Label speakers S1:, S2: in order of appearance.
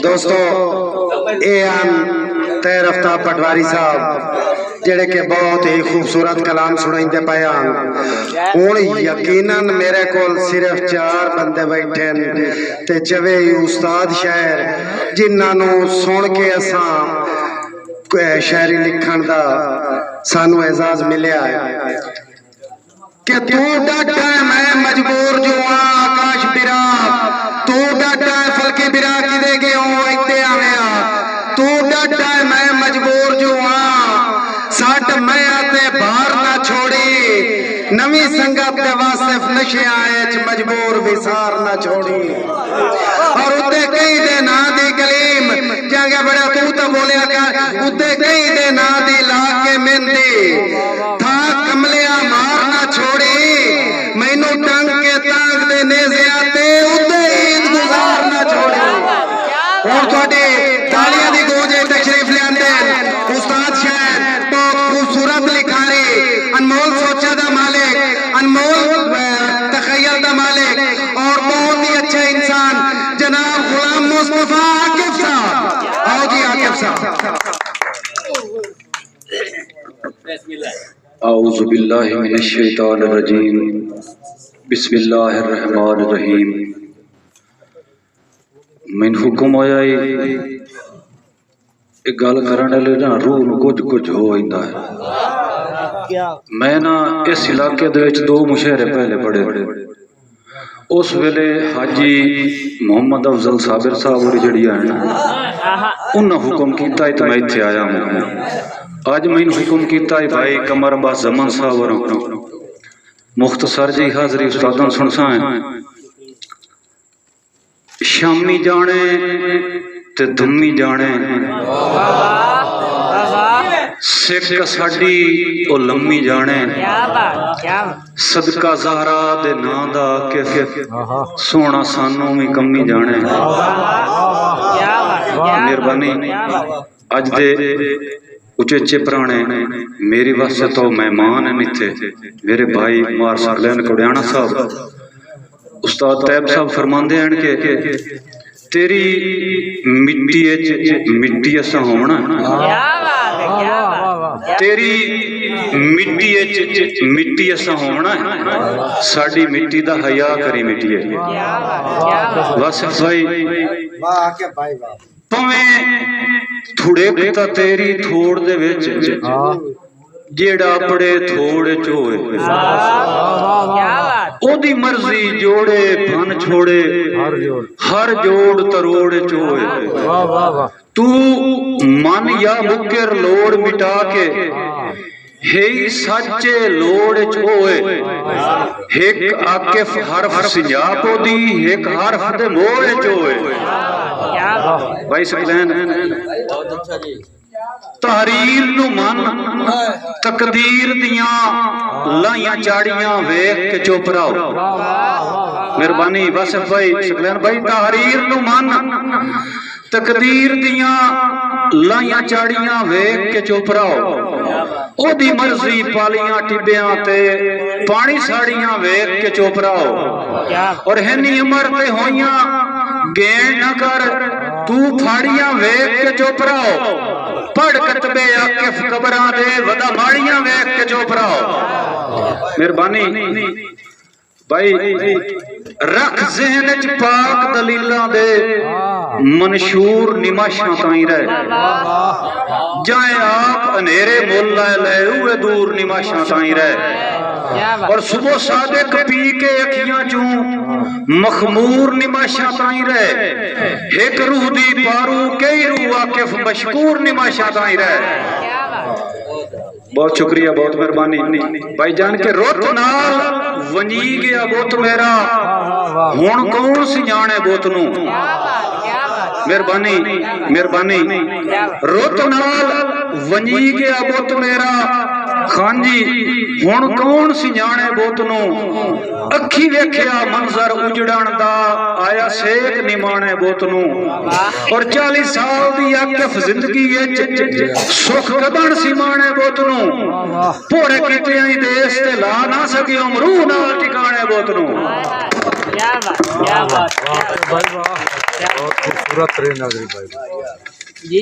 S1: दोस्तों ये आन तैर रफ्ता पटवारी साहब जेड़े के बहुत ही खूबसूरत कलाम सुनाइंदे पे हूँ यकीनन मेरे को सिर्फ 4 बंदे बैठे ते चवे उस्ताद शायर जिन्होंने सुन के असा शायरी लिखण दा सानू एजाज मिलिया है कि तू डटा है मैं मजबूर जो आकाश बिरा तू डटा है फलकी बिरा कि दे गए हो इत्ते आवेया तू डटा है मैं मजबूर जो सट मैं आते बाहर ना छोड़ी नवी संगत के वासिफ नशे आए मजबूर विसार ना छोड़ी और उते कई दे ना दी कलीम जागे बड़ा तू तो बोलिया कर उते कई दे ना दी ला के मेहंदी था कमलिया मार ना छोड़ी मैनू टंग के तांग दे नेज़े आते उते ईद गुजार ना छोड़ी और थोड़ी तालियां दी गूंजे तशरीफ ले आंदे उस्ताद शायर तो खूबसूरत लिखारी अनमोल सोचा दा मालिक अनमोल तखय्युल दा मालिक और बहुत ही अच्छा इंसान जनाब गुलाम मुस्तफा आकिब साहब। आओ जी आकिब साहब।
S2: औज़ु बिल्लाहि मिनश शैतानिर रजीम बिस्मिल्लाहिर रहमानिर रहीम। मैन हुक्म होया एक गल करन वाले ना रूह नूं कुछ कुछ हो इंदा है। मैं ना इस इलाके दे विच 2 मुशहरे पहले पढ़े उस वेले हाजी मोहम्मद अफजल साबिर साहब और जड़ी है उन्हें हुक्म किया तो मैं इत्थे आया हूँ। अज मैंने हुक्म किया भाई कमर अब्बास ज़मान साहब और मुख्तसर जी हाजरी उस्तादन सुनसा है शामी जाने ते धुम्मी जाने सिख साडी ओ लम्मी जाने सदका ज़हरा दे नां दा के सोना सानू भी कम्मी जाने। मेहरबानी अज दे उचेचे पुराने मेरी वास्ते तो मेहमान हैं इत्थे मेरे भाई मार सकलैन कोड़ियाना साहब उस्ताद तैब साहब फरमांदे हैं कि तेरी मिट्टी मिट्टी असा होना तेरी मिट्टी असा होना साडी मिट्टी दा हया करी मिट्टी है वासिफ भाई भावें थोड़े पिता तेरी थोड़ दे विच जेड़ा पड़े थोड़े चोए ओदी मर्जी जोड़े फन छोड़े हर जोड़ तरोड़ चोए तू मन या मुकर लोड़ मिटा के हे सच्चे लोड़ चोए एक आकिफ हरफ सिंजाप दी एक हरफ दे मोड़ चोए। भाई सकलैन तहरीर नू मन तकदीर दियां लाइयां चाड़ियां वेख के चुप रहो। मेहरबानी वासिफ भाई सकलैन भाई तहरीर नू मन तकदीर दियां लाइयां चाड़ियां वेख के चुप रहो ओदी मर्जी पालियां टिब्बियां ते पानी साड़ियां वेख के चुप रहो और हैनी उमर ते होइयां गेण न कर तू फाड़ियां वेख के चुप रहो पढ़ कतबे आकिफ कबरां दे वदा माड़ियां वेख के चुप रहो। मेहरबानी भाई रख ज़हन च पाक दलीलां दे मनशूर निमाशां ताईं रह जाए आप अनेरे मुल ले उए दूर निमाशां ताईं रह और सुबह सादिक पी के अखियां चूं मखमूर निमाशा ताई रहे एक रूह दी पारू कई रूह वाकिफ मशकूर निमाशा ताई रहे। बहुत शुक्रिया बहुत मेहरबानी भाई जान के रुत नाल वंजी गया बुत मेरा हुण कौन सियाणे बुत नू। मेहरबानी मेहरबानी रुत नाल वंजी गया बुत मेरा खांजी हुण कौन सियाणे बुत नू अखी वेख्या मंजर उजड़न दा आया सेक निमाणे बुत नू और 40 साल दी आकिफ जिंदगी विच सुख कदण सिमाणे बुत नू भोरे कितियां देश ते ला ना सकियो रूह नाल ठिकाणे बुत नू।
S3: क्या बात
S4: भाई वाह बहुत खूबसूरत ट्रेन नगरी भाई
S3: जी।